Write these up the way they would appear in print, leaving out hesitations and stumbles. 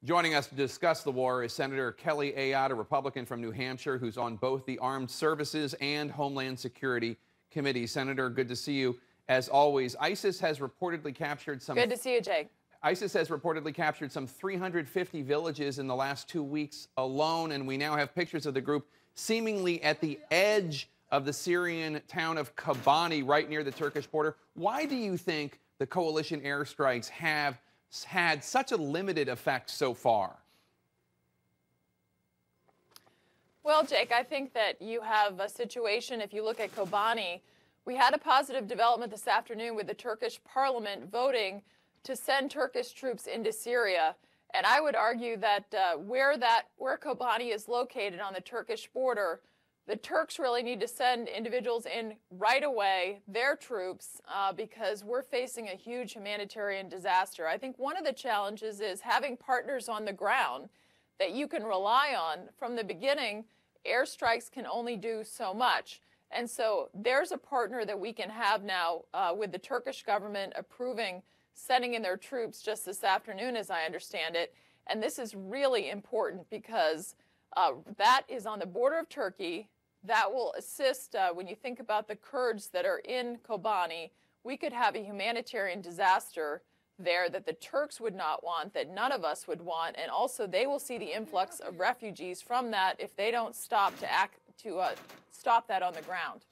Joining us to discuss the war is Senator Kelly Ayotte, a Republican from New Hampshire, who's on both the Armed Services and Homeland Security committees. Senator, good to see you. As always, ISIS has reportedly captured some... Good to see you, Jake. ISIS has reportedly captured some 350 villages in the last 2 weeks alone, and we now have pictures of the group seemingly at the edge of the Syrian town of Kobani, right near the Turkish border. Why do you think the coalition airstrikes have had such a limited effect so far? Well, Jake, I think that you have a situation, if you look at Kobani, we had a positive development this afternoon with the Turkish parliament voting to send Turkish troops into Syria. And I would argue that where Kobani is located on the Turkish border, the Turks really need to send individuals in right away, their troops, because we're facing a huge humanitarian disaster. I think one of the challenges is having partners on the ground that you can rely on. From the beginning, airstrikes can only do so much. And so there's a partner that we can have now with the Turkish government approving sending in their troops just this afternoon, as I understand it. And this is really important because that is on the border of Turkey. That will assist when you think about the Kurds that are in Kobani. We could have a humanitarian disaster there that the Turks would not want, that none of us would want, and also they will see the influx of refugees from that if they don't stop stop that on the ground.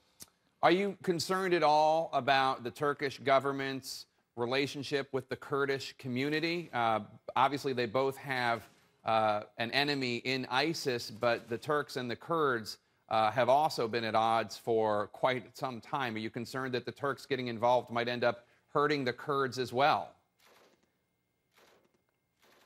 Are you concerned at all about the Turkish government's relationship with the Kurdish community? Obviously, they both have an enemy in ISIS, but the Turks and the Kurds have also been at odds for quite some time. Are you concerned that the Turks getting involved might end up hurting the Kurds as well?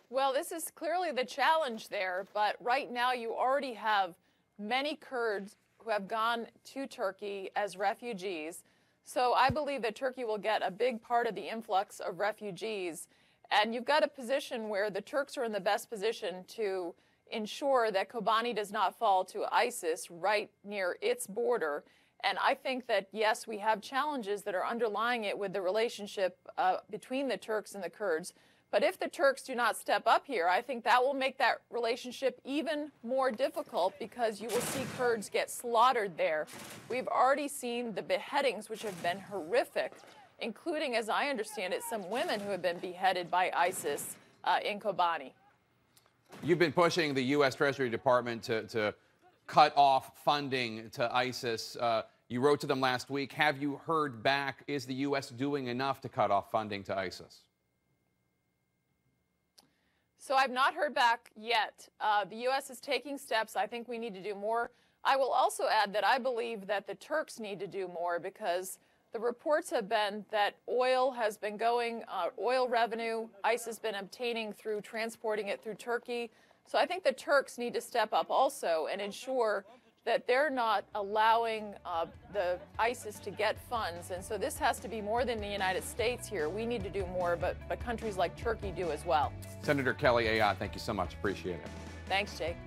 Well, this is clearly the challenge there, but right now you already have many Kurds who have gone to Turkey as refugees. So I believe that Turkey will get a big part of the influx of refugees. And you've got a position where the Turks are in the best position to ensure that Kobani does not fall to ISIS right near its border. And I think that, yes, we have challenges that are underlying it with the relationship between the Turks and the Kurds. But if the Turks do not step up here, I think that will make that relationship even more difficult because you will see Kurds get slaughtered there. We've already seen the beheadings, which have been horrific, including, as I understand it, some women who have been beheaded by ISIS in Kobani. You've been pushing the U.S. Treasury Department to cut off funding to ISIS. You wrote to them last week. Have you heard back? Is the U.S. doing enough to cut off funding to ISIS? So I've not heard back yet. The U.S. is taking steps. I think we need to do more. I will also add that I believe that the Turks need to do more because the reports have been that oil has been going, oil revenue, ICE has been obtaining through transporting it through Turkey. So I think the Turks need to step up also and ensure that they're not allowing the ISIS to get funds. And so this has to be more than the United States here. We need to do more, but countries like Turkey do as well. Senator Kelly Ayotte, thank you so much. Appreciate it. Thanks, Jake.